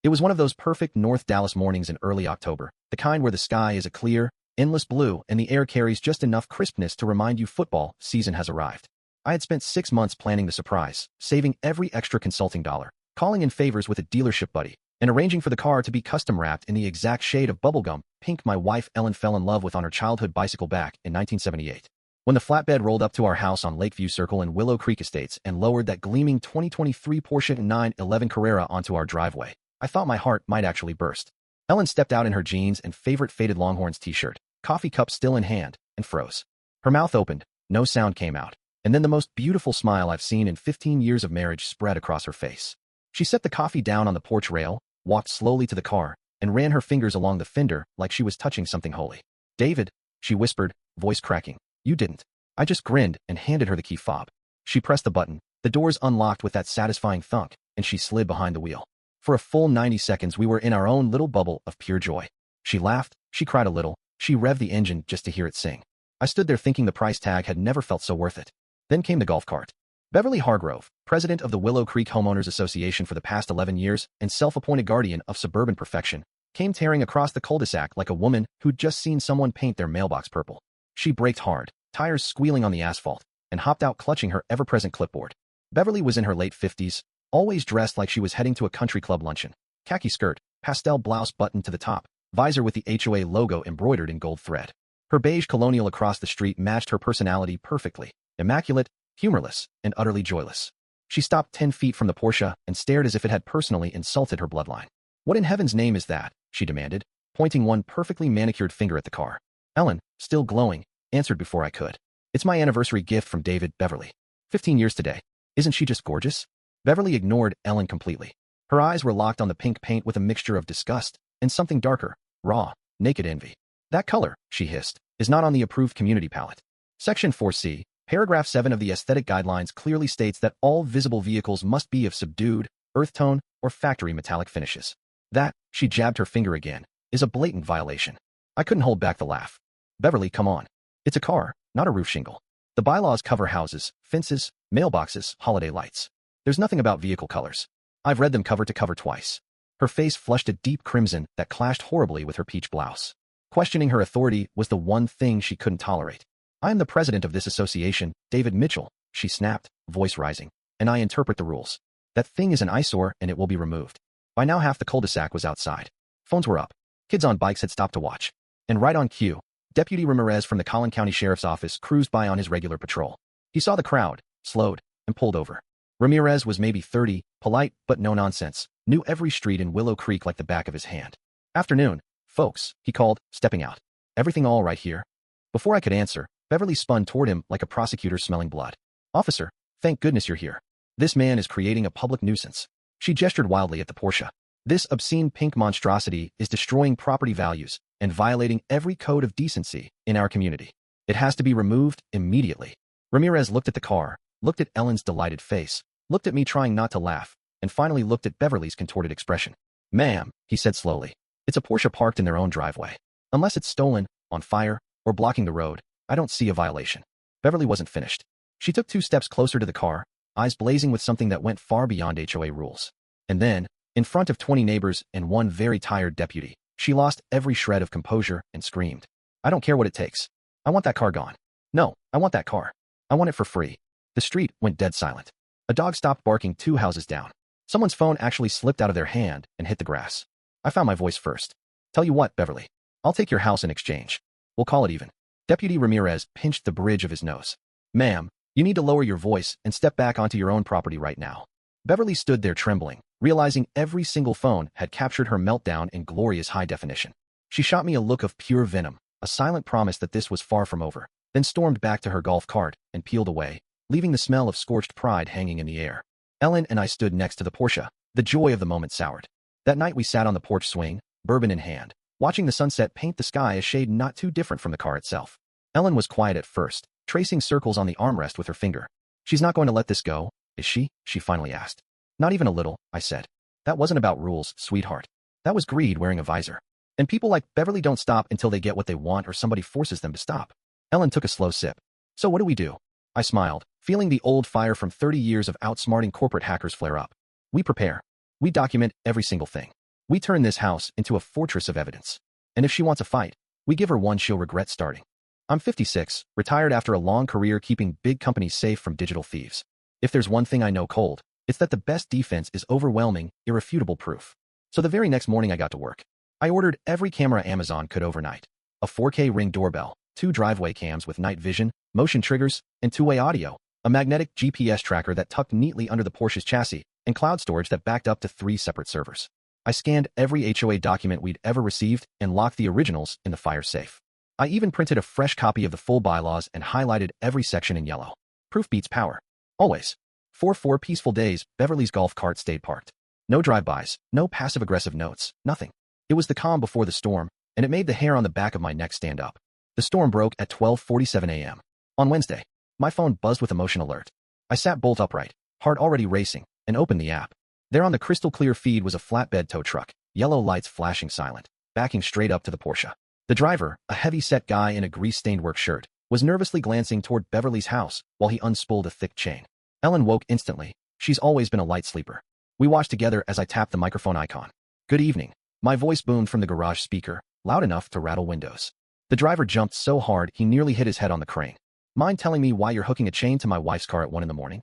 It was one of those perfect North Dallas mornings in early October, the kind where the sky is a clear, endless blue and the air carries just enough crispness to remind you football season has arrived. I had spent 6 months planning the surprise, saving every extra consulting dollar, calling in favors with a dealership buddy, and arranging for the car to be custom wrapped in the exact shade of bubblegum pink my wife Ellen fell in love with on her childhood bicycle back in 1978. When the flatbed rolled up to our house on Lakeview Circle in Willow Creek Estates and lowered that gleaming 2023 Porsche 911 Carrera onto our driveway, I thought my heart might actually burst. Ellen stepped out in her jeans and favorite faded Longhorns t-shirt, coffee cup still in hand, and froze. Her mouth opened, no sound came out, and then the most beautiful smile I've seen in 15 years of marriage spread across her face. She set the coffee down on the porch rail, walked slowly to the car, and ran her fingers along the fender like she was touching something holy. "David," she whispered, voice cracking. "You didn't." I just grinned and handed her the key fob. She pressed the button, the doors unlocked with that satisfying thunk, and she slid behind the wheel. For a full 90 seconds we were in our own little bubble of pure joy. She laughed, she cried a little, she revved the engine just to hear it sing. I stood there thinking the price tag had never felt so worth it. Then came the golf cart. Beverly Hargrove, president of the Willow Creek Homeowners Association for the past 11 years and self-appointed guardian of suburban perfection, came tearing across the cul-de-sac like a woman who'd just seen someone paint their mailbox purple. She braked hard, tires squealing on the asphalt, and hopped out clutching her ever-present clipboard. Beverly was in her late 50s, always dressed like she was heading to a country club luncheon. Khaki skirt, pastel blouse buttoned to the top, visor with the HOA logo embroidered in gold thread. Her beige colonial across the street matched her personality perfectly, immaculate, humorless, and utterly joyless. She stopped 10 feet from the Porsche and stared as if it had personally insulted her bloodline. "What in heaven's name is that?" she demanded, pointing one perfectly manicured finger at the car. Ellen, still glowing, answered before I could. "It's my anniversary gift from David, Beverly. 15 years today. Isn't she just gorgeous?" Beverly ignored Ellen completely. Her eyes were locked on the pink paint with a mixture of disgust and something darker, raw, naked envy. "That color," she hissed, "is not on the approved community palette." Section 4C, paragraph 7 of the aesthetic guidelines clearly states that all visible vehicles must be of subdued, earth tone, or factory metallic finishes. That, she jabbed her finger again, is a blatant violation. I couldn't hold back the laugh. "Beverly, come on. It's a car, not a roof shingle. The bylaws cover houses, fences, mailboxes, holiday lights. There's nothing about vehicle colors. I've read them cover to cover twice." Her face flushed a deep crimson that clashed horribly with her peach blouse. Questioning her authority was the one thing she couldn't tolerate. "I am the president of this association, David Mitchell," she snapped, voice rising, "and I interpret the rules. That thing is an eyesore and it will be removed." By now half the cul-de-sac was outside. Phones were up. Kids on bikes had stopped to watch. And right on cue, Deputy Ramirez from the Collin County Sheriff's Office cruised by on his regular patrol. He saw the crowd, slowed, and pulled over. Ramirez was maybe 30, polite but no nonsense, knew every street in Willow Creek like the back of his hand. "Afternoon, folks," he called, stepping out. "Everything all right here?" Before I could answer, Beverly spun toward him like a prosecutor smelling blood. "Officer, thank goodness you're here. This man is creating a public nuisance." She gestured wildly at the Porsche. "This obscene pink monstrosity is destroying property values and violating every code of decency in our community. It has to be removed immediately." Ramirez looked at the car, looked at Ellen's delighted face, looked at me trying not to laugh, and finally looked at Beverly's contorted expression. "Ma'am," he said slowly, "it's a Porsche parked in their own driveway. Unless it's stolen, on fire, or blocking the road, I don't see a violation." Beverly wasn't finished. She took 2 steps closer to the car, eyes blazing with something that went far beyond HOA rules. And then, in front of 20 neighbors and one very tired deputy, she lost every shred of composure and screamed. "I don't care what it takes. I want that car gone. No, I want that car. I want it for free." The street went dead silent. A dog stopped barking 2 houses down. Someone's phone actually slipped out of their hand and hit the grass. I found my voice first. "Tell you what, Beverly. I'll take your house in exchange. We'll call it even." Deputy Ramirez pinched the bridge of his nose. "Ma'am, you need to lower your voice and step back onto your own property right now." Beverly stood there trembling, realizing every single phone had captured her meltdown in glorious high definition. She shot me a look of pure venom, a silent promise that this was far from over, then stormed back to her golf cart and peeled away, leaving the smell of scorched pride hanging in the air. Ellen and I stood next to the Porsche. The joy of the moment soured. That night we sat on the porch swing, bourbon in hand, watching the sunset paint the sky a shade not too different from the car itself. Ellen was quiet at first, tracing circles on the armrest with her finger. "She's not going to let this go, is she?" she finally asked. "Not even a little," I said. "That wasn't about rules, sweetheart. That was greed wearing a visor. And people like Beverly don't stop until they get what they want or somebody forces them to stop." Ellen took a slow sip. "So what do we do?" I smiled, feeling the old fire from 30 years of outsmarting corporate hackers flare up. "We prepare. We document every single thing. We turn this house into a fortress of evidence. And if she wants a fight, we give her one she'll regret starting. I'm 56, retired after a long career keeping big companies safe from digital thieves. If there's one thing I know cold, it's that the best defense is overwhelming, irrefutable proof. So the very next morning I got to work. I ordered every camera Amazon could overnight. A 4K Ring doorbell, 2 driveway cams with night vision, motion triggers, and two-way audio, a magnetic GPS tracker that tucked neatly under the Porsche's chassis, and cloud storage that backed up to 3 separate servers. I scanned every HOA document we'd ever received and locked the originals in the fire safe. I even printed a fresh copy of the full bylaws and highlighted every section in yellow. Proof beats power. Always. For 4 peaceful days, Beverly's golf cart stayed parked. No drive-bys, no passive-aggressive notes, nothing. It was the calm before the storm, and it made the hair on the back of my neck stand up. The storm broke at 12:47 a.m. On Wednesday, my phone buzzed with a motion alert. I sat bolt upright, heart already racing, and opened the app. There on the crystal-clear feed was a flatbed tow truck, yellow lights flashing silent, backing straight up to the Porsche. The driver, a heavy-set guy in a grease-stained work shirt, was nervously glancing toward Beverly's house while he unspooled a thick chain. Ellen woke instantly. She's always been a light sleeper. We watched together as I tapped the microphone icon. Good evening. My voice boomed from the garage speaker, loud enough to rattle windows. The driver jumped so hard he nearly hit his head on the crane. Mind telling me why you're hooking a chain to my wife's car at 1 in the morning?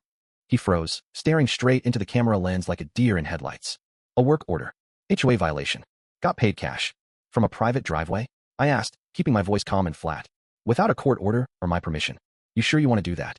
He froze, staring straight into the camera lens like a deer in headlights. A work order. HOA violation. Got paid cash. From a private driveway? I asked, keeping my voice calm and flat. Without a court order or my permission. You sure you want to do that?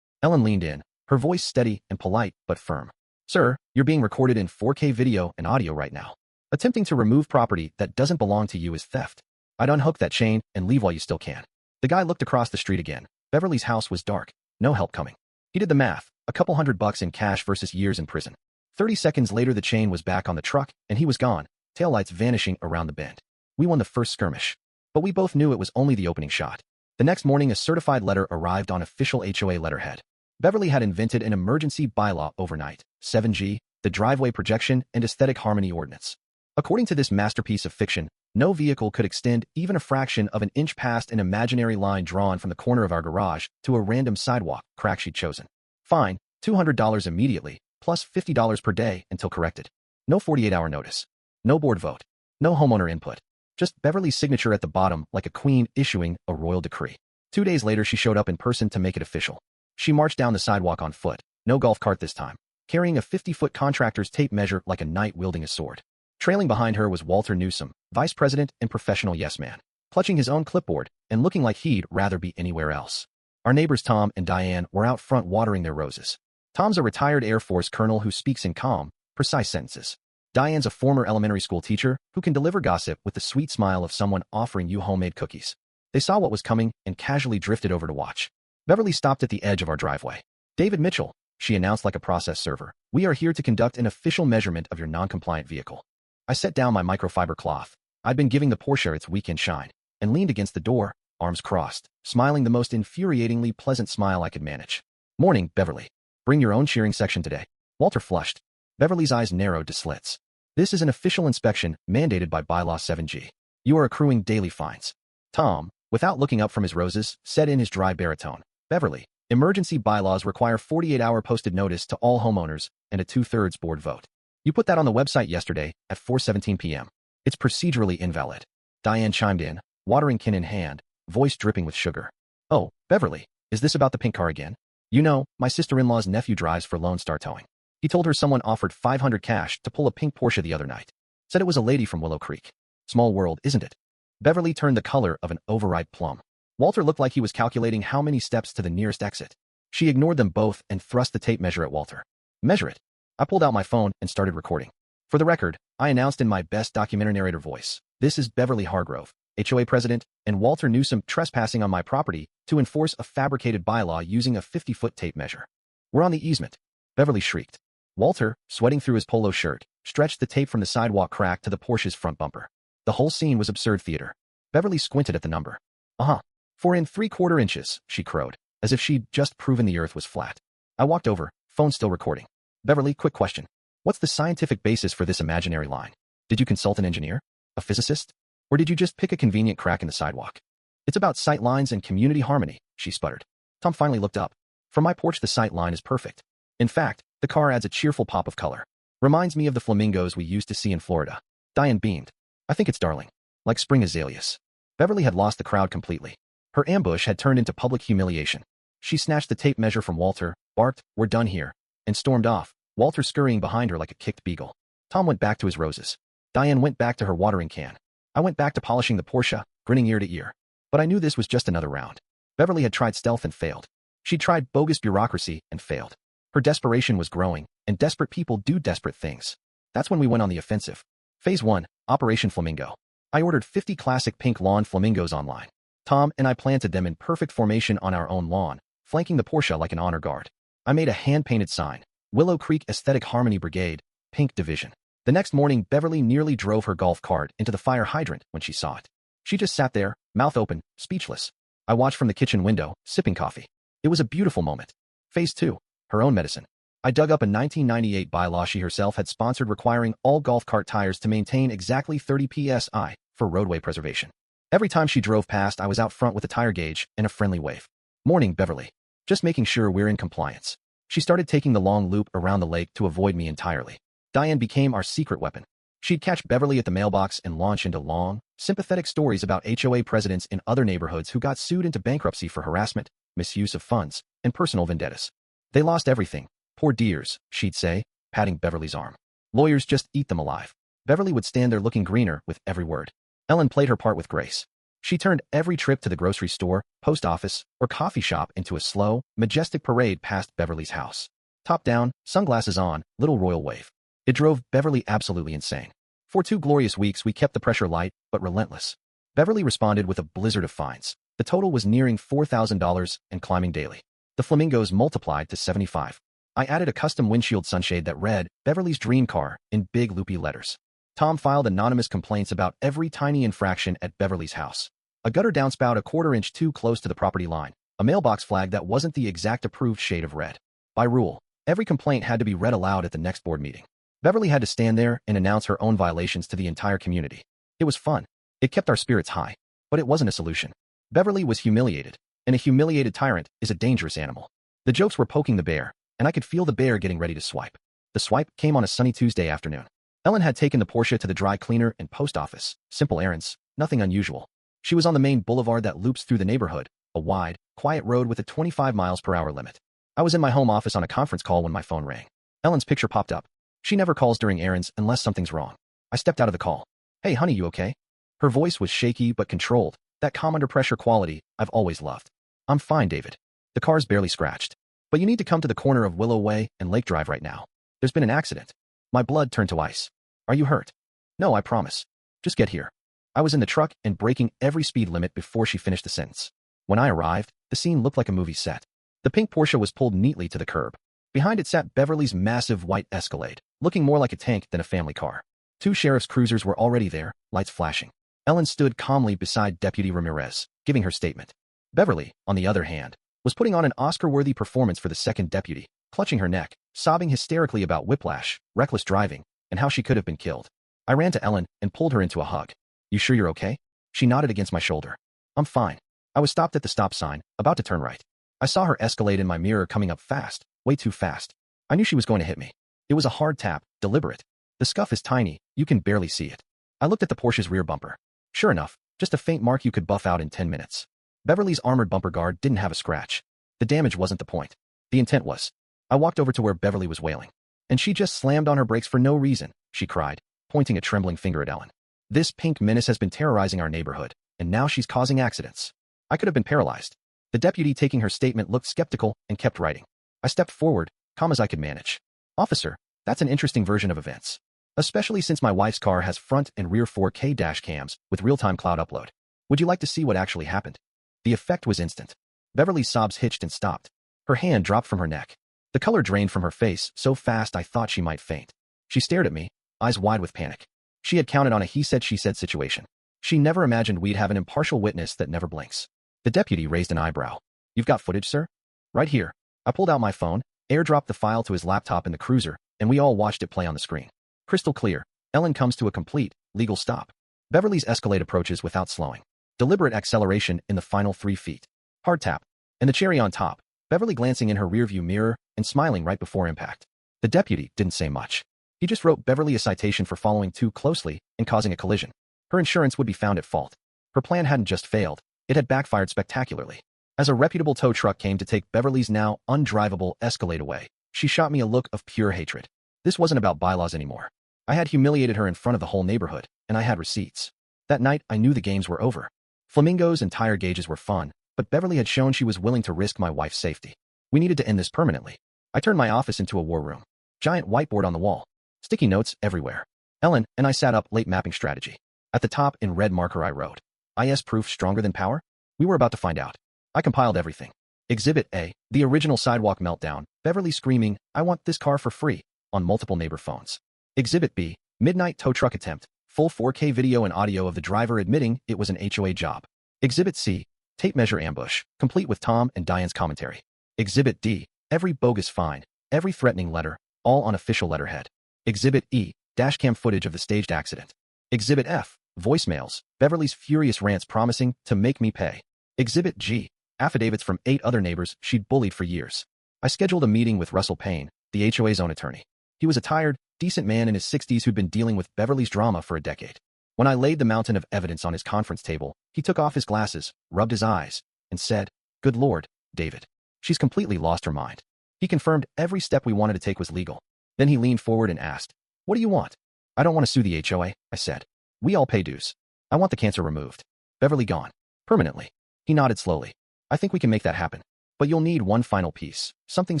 Ellen leaned in, her voice steady and polite but firm. Sir, you're being recorded in 4K video and audio right now. Attempting to remove property that doesn't belong to you is theft. I'd unhook that chain and leave while you still can. The guy looked across the street again. Beverly's house was dark. No help coming. He did the math. A couple $100 in cash versus years in prison. 30 seconds later the chain was back on the truck and he was gone, taillights vanishing around the bend. We won the first skirmish. But we both knew it was only the opening shot. The next morning a certified letter arrived on official HOA letterhead. Beverly had invented an emergency bylaw overnight, 7G, the driveway projection and aesthetic harmony ordinance. According to this masterpiece of fiction, no vehicle could extend even a fraction of an inch past an imaginary line drawn from the corner of our garage to a random sidewalk crack she'd chosen. Fine, $200 immediately, plus $50 per day until corrected. No 48-hour notice. No board vote. No homeowner input. Just Beverly's signature at the bottom like a queen issuing a royal decree. 2 days later she showed up in person to make it official. She marched down the sidewalk on foot, no golf cart this time, carrying a 50-foot contractor's tape measure like a knight wielding a sword. Trailing behind her was Walter Newsom, vice president and professional yes-man, clutching his own clipboard and looking like he'd rather be anywhere else. Our neighbors Tom and Diane were out front watering their roses. Tom's a retired Air Force colonel who speaks in calm, precise sentences. Diane's a former elementary school teacher who can deliver gossip with the sweet smile of someone offering you homemade cookies. They saw what was coming and casually drifted over to watch. Beverly stopped at the edge of our driveway. David Mitchell, she announced like a process server, we are here to conduct an official measurement of your non-compliant vehicle. I set down my microfiber cloth. I'd been giving the Porsche its weekend shine, and leaned against the door, arms crossed, smiling the most infuriatingly pleasant smile I could manage. Morning, Beverly. Bring your own cheering section today. Walter flushed. Beverly's eyes narrowed to slits. This is an official inspection mandated by Bylaw 7G. You are accruing daily fines. Tom, without looking up from his roses, said in his dry baritone. Beverly, emergency bylaws require 48-hour posted notice to all homeowners and a 2/3 board vote. You put that on the website yesterday at 4:17 p.m. It's procedurally invalid. Diane chimed in, watering can in hand, voice dripping with sugar. Oh, Beverly, is this about the pink car again? You know, my sister-in-law's nephew drives for Lone Star Towing. He told her someone offered $500 cash to pull a pink Porsche the other night. Said it was a lady from Willow Creek. Small world, isn't it? Beverly turned the color of an overripe plum. Walter looked like he was calculating how many steps to the nearest exit. She ignored them both and thrust the tape measure at Walter. Measure it. I pulled out my phone and started recording. For the record, I announced in my best documentary narrator voice, this is Beverly Hargrove, HOA president, and Walter Newsom trespassing on my property to enforce a fabricated bylaw using a 50-foot tape measure. We're on the easement. Beverly shrieked. Walter, sweating through his polo shirt, stretched the tape from the sidewalk crack to the Porsche's front bumper. The whole scene was absurd theater. Beverly squinted at the number. 4 3/4 inches, she crowed, as if she'd just proven the earth was flat. I walked over, phone still recording. Beverly, quick question. What's the scientific basis for this imaginary line? Did you consult an engineer? A physicist? Or did you just pick a convenient crack in the sidewalk? It's about sight lines and community harmony, she sputtered. Tom finally looked up. From my porch the sight line is perfect. In fact, the car adds a cheerful pop of color. Reminds me of the flamingos we used to see in Florida. Diane beamed. I think it's darling. Like spring azaleas. Beverly had lost the crowd completely. Her ambush had turned into public humiliation. She snatched the tape measure from Walter, barked, "We're done here," and stormed off, Walter scurrying behind her like a kicked beagle. Tom went back to his roses. Diane went back to her watering can. I went back to polishing the Porsche, grinning ear to ear. But I knew this was just another round. Beverly had tried stealth and failed. She'd tried bogus bureaucracy and failed. Her desperation was growing, and desperate people do desperate things. That's when we went on the offensive. Phase 1, Operation Flamingo. I ordered 50 classic pink lawn flamingos online. Tom and I planted them in perfect formation on our own lawn, flanking the Porsche like an honor guard. I made a hand-painted sign, Willow Creek Aesthetic Harmony Brigade, Pink Division. The next morning, Beverly nearly drove her golf cart into the fire hydrant when she saw it. She just sat there, mouth open, speechless. I watched from the kitchen window, sipping coffee. It was a beautiful moment. Phase 2, her own medicine. I dug up a 1998 bylaw she herself had sponsored requiring all golf cart tires to maintain exactly 30 psi for roadway preservation. Every time she drove past, I was out front with a tire gauge and a friendly wave. "Morning, Beverly. Just making sure we're in compliance." She started taking the long loop around the lake to avoid me entirely. Diane became our secret weapon. She'd catch Beverly at the mailbox and launch into long, sympathetic stories about HOA presidents in other neighborhoods who got sued into bankruptcy for harassment, misuse of funds, and personal vendettas. "They lost everything. Poor dears," she'd say, patting Beverly's arm. "Lawyers just eat them alive." Beverly would stand there looking greener with every word. Ellen played her part with grace. She turned every trip to the grocery store, post office, or coffee shop into a slow, majestic parade past Beverly's house. Top down, sunglasses on, little royal wave. It drove Beverly absolutely insane. For 2 glorious weeks, we kept the pressure light, but relentless. Beverly responded with a blizzard of fines. The total was nearing $4,000 and climbing daily. The flamingos multiplied to 75. I added a custom windshield sunshade that read, "Beverly's Dream Car," in big loopy letters. Tom filed anonymous complaints about every tiny infraction at Beverly's house. A gutter downspout a quarter-inch too close to the property line. A mailbox flag that wasn't the exact approved shade of red. By rule, every complaint had to be read aloud at the next board meeting. Beverly had to stand there and announce her own violations to the entire community. It was fun. It kept our spirits high. But it wasn't a solution. Beverly was humiliated, and a humiliated tyrant is a dangerous animal. The jokes were poking the bear, and I could feel the bear getting ready to swipe. The swipe came on a sunny Tuesday afternoon. Ellen had taken the Porsche to the dry cleaner and post office. Simple errands, nothing unusual. She was on the main boulevard that loops through the neighborhood, a wide, quiet road with a 25 miles per hour limit. I was in my home office on a conference call when my phone rang. Ellen's picture popped up. She never calls during errands unless something's wrong. I stepped out of the call. "Hey, honey, you okay?" Her voice was shaky but controlled, that calm under pressure quality I've always loved. "I'm fine, David. The car's barely scratched. But you need to come to the corner of Willow Way and Lake Drive right now. There's been an accident." My blood turned to ice. "Are you hurt?" "No, I promise. Just get here." I was in the truck and breaking every speed limit before she finished the sentence. When I arrived, the scene looked like a movie set. The pink Porsche was pulled neatly to the curb. Behind it sat Beverly's massive white Escalade, looking more like a tank than a family car. 2 sheriff's cruisers were already there, lights flashing. Ellen stood calmly beside Deputy Ramirez, giving her statement. Beverly, on the other hand, was putting on an Oscar-worthy performance for the second deputy, clutching her neck, sobbing hysterically about whiplash, reckless driving, and how she could have been killed. I ran to Ellen and pulled her into a hug. "You sure you're okay?" She nodded against my shoulder. "I'm fine." I was stopped at the stop sign, about to turn right. I saw her Escalade in my mirror coming up fast, way too fast. I knew she was going to hit me. It was a hard tap, deliberate. The scuff is tiny, you can barely see it. I looked at the Porsche's rear bumper. Sure enough, just a faint mark you could buff out in 10 minutes. Beverly's armored bumper guard didn't have a scratch. The damage wasn't the point. The intent was. I walked over to where Beverly was wailing. "And she just slammed on her brakes for no reason," she cried, pointing a trembling finger at Ellen. "This pink menace has been terrorizing our neighborhood, and now she's causing accidents." I could have been paralyzed. The deputy taking her statement looked skeptical and kept writing. I stepped forward, calm as I could manage. "Officer, that's an interesting version of events. Especially since my wife's car has front and rear 4K dash cams with real-time cloud upload. Would you like to see what actually happened?" The effect was instant. Beverly's sobs hitched and stopped. Her hand dropped from her neck. The color drained from her face so fast I thought she might faint. She stared at me, eyes wide with panic. She had counted on a he-said-she-said situation. She never imagined we'd have an impartial witness that never blinks. The deputy raised an eyebrow. "You've got footage, sir?" "Right here." I pulled out my phone, airdropped the file to his laptop in the cruiser, and we all watched it play on the screen. Crystal clear. Ellen comes to a complete, legal stop. Beverly's Escalade approaches without slowing. Deliberate acceleration in the final 3 feet. Hard tap. And the cherry on top, Beverly glancing in her rearview mirror and smiling right before impact. The deputy didn't say much. He just wrote Beverly a citation for following too closely and causing a collision. Her insurance would be found at fault. Her plan hadn't just failed, it had backfired spectacularly. As a reputable tow truck came to take Beverly's now undrivable Escalade away, she shot me a look of pure hatred. This wasn't about bylaws anymore. I had humiliated her in front of the whole neighborhood, and I had receipts. That night, I knew the games were over. Flamingos and tire gauges were fun, but Beverly had shown she was willing to risk my wife's safety. We needed to end this permanently. I turned my office into a war room. Giant whiteboard on the wall. Sticky notes everywhere. Ellen and I sat up late mapping strategy. At the top, in red marker, I wrote, IS proof stronger than power? We were about to find out. I compiled everything. Exhibit A, the original sidewalk meltdown, Beverly screaming, I want this car for free, on multiple neighbor phones. Exhibit B, midnight tow truck attempt, full 4K video and audio of the driver admitting it was an HOA job. Exhibit C, tape measure ambush, complete with Tom and Diane's commentary. Exhibit D, every bogus fine, every threatening letter, all on official letterhead. Exhibit E, dashcam footage of the staged accident. Exhibit F, voicemails, Beverly's furious rants promising to make me pay. Exhibit G, affidavits from 8 other neighbors she'd bullied for years. I scheduled a meeting with Russell Payne, the HOA's own attorney. He was a tired, decent man in his 60s who'd been dealing with Beverly's drama for a decade. When I laid the mountain of evidence on his conference table, he took off his glasses, rubbed his eyes, and said, Good Lord, David. She's completely lost her mind. He confirmed every step we wanted to take was legal. Then he leaned forward and asked, What do you want? I don't want to sue the HOA, I said. We all pay dues. I want the cancer removed. Beverly gone. Permanently. He nodded slowly. I think we can make that happen. But you'll need one final piece, something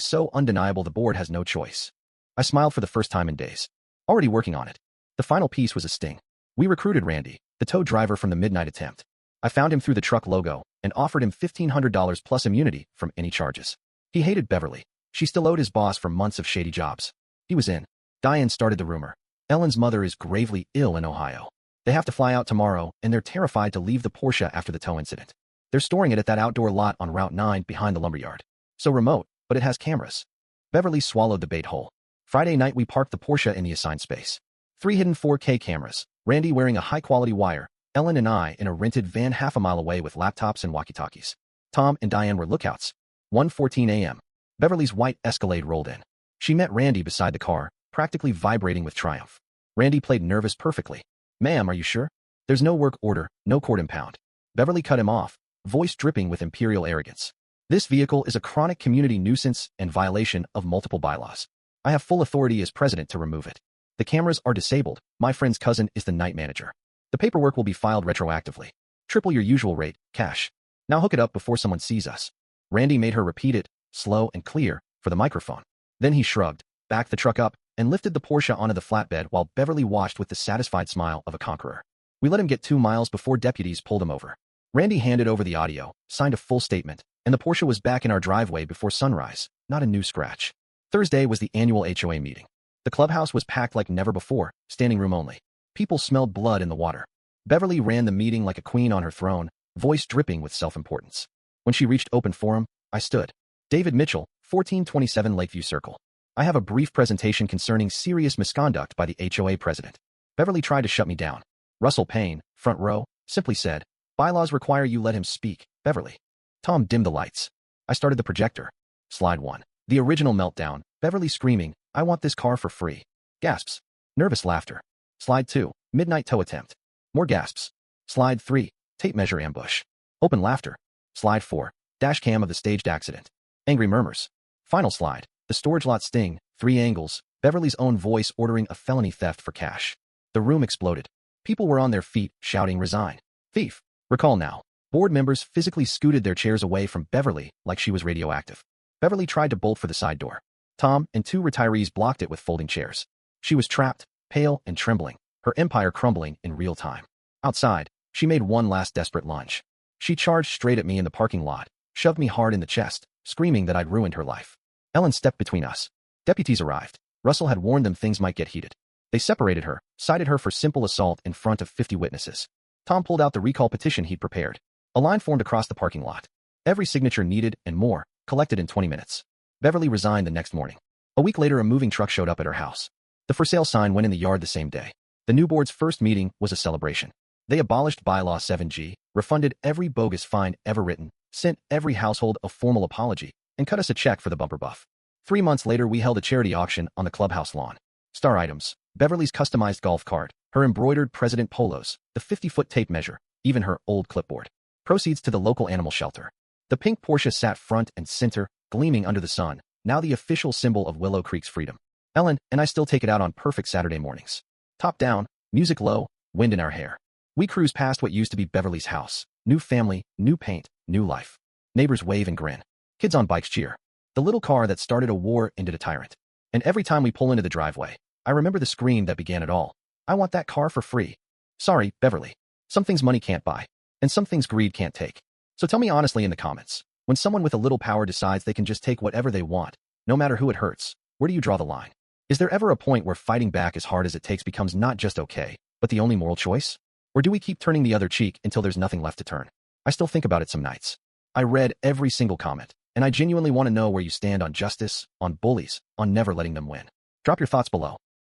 so undeniable the board has no choice. I smiled for the first time in days. Already working on it. The final piece was a sting. We recruited Randy, the tow driver from the midnight attempt. I found him through the truck logo and offered him $1,500 plus immunity from any charges. He hated Beverly. She still owed his boss for months of shady jobs. He was in. Diane started the rumor. Ellen's mother is gravely ill in Ohio. They have to fly out tomorrow, and they're terrified to leave the Porsche after the tow incident. They're storing it at that outdoor lot on Route 9 behind the lumberyard. So remote, but it has cameras. Beverly swallowed the bait whole. Friday night we parked the Porsche in the assigned space. 3 hidden 4K cameras, Randy wearing a high-quality wire, Ellen and I in a rented van half a mile away with laptops and walkie-talkies. Tom and Diane were lookouts. 1:14 a.m. Beverly's white Escalade rolled in. She met Randy beside the car, practically vibrating with triumph. Randy played nervous perfectly. Ma'am, are you sure? There's no work order, no court impound. Beverly cut him off, voice dripping with imperial arrogance. This vehicle is a chronic community nuisance and violation of multiple bylaws. I have full authority as president to remove it. The cameras are disabled. My friend's cousin is the night manager. The paperwork will be filed retroactively. Triple your usual rate, cash. Now hook it up before someone sees us. Randy made her repeat it, slow and clear, for the microphone. Then he shrugged, backed the truck up, and lifted the Porsche onto the flatbed while Beverly watched with the satisfied smile of a conqueror. We let him get 2 miles before deputies pulled him over. Randy handed over the audio, signed a full statement, and the Porsche was back in our driveway before sunrise, not a new scratch. Thursday was the annual HOA meeting. The clubhouse was packed like never before, standing room only. People smelled blood in the water. Beverly ran the meeting like a queen on her throne, voice dripping with self-importance. When she reached open forum, I stood. David Mitchell, 1427 Lakeview Circle. I have a brief presentation concerning serious misconduct by the HOA president. Beverly tried to shut me down. Russell Payne, front row, simply said, Bylaws require you let him speak, Beverly. Tom dimmed the lights. I started the projector. Slide 1. The original meltdown, Beverly screaming, I want this car for free. Gasps. Nervous laughter. Slide 2. Midnight tow attempt. More gasps. Slide 3. Tape measure ambush. Open laughter. Slide 4. Dash cam of the staged accident. Angry murmurs. Final slide. The storage lot sting, 3 angles, Beverly's own voice ordering a felony theft for cash. The room exploded. People were on their feet, shouting resign. Thief. Recall now. Board members physically scooted their chairs away from Beverly like she was radioactive. Beverly tried to bolt for the side door. Tom and 2 retirees blocked it with folding chairs. She was trapped, pale and trembling, her empire crumbling in real time. Outside, she made one last desperate lunge. She charged straight at me in the parking lot, shoved me hard in the chest, screaming that I'd ruined her life. Ellen stepped between us. Deputies arrived. Russell had warned them things might get heated. They separated her, cited her for simple assault in front of 50 witnesses. Tom pulled out the recall petition he'd prepared. A line formed across the parking lot. Every signature needed, and more, collected in 20 minutes. Beverly resigned the next morning. A week later, a moving truck showed up at her house. The for sale sign went in the yard the same day. The new board's first meeting was a celebration. They abolished Bylaw 7G, refunded every bogus fine ever written, sent every household a formal apology, and cut us a check for the bumper buff. 3 months later, we held a charity auction on the clubhouse lawn. Star items: Beverly's customized golf cart, her embroidered president polos, the 50-foot tape measure, even her old clipboard. Proceeds to the local animal shelter. The pink Porsche sat front and center, gleaming under the sun, now the official symbol of Willow Creek's freedom. Ellen and I still take it out on perfect Saturday mornings. Top down, music low, wind in our hair. We cruise past what used to be Beverly's house. New family, new paint, new life. Neighbors wave and grin. Kids on bikes cheer. The little car that started a war ended a tyrant. And every time we pull into the driveway, I remember the scream that began it all. I want that car for free. Sorry, Beverly. Some things money can't buy. And some things greed can't take. So tell me honestly in the comments, when someone with a little power decides they can just take whatever they want, no matter who it hurts, where do you draw the line? Is there ever a point where fighting back as hard as it takes becomes not just okay, but the only moral choice? Or do we keep turning the other cheek until there's nothing left to turn? I still think about it some nights. I read every single comment, and I genuinely want to know where you stand on justice, on bullies, on never letting them win. Drop your thoughts below.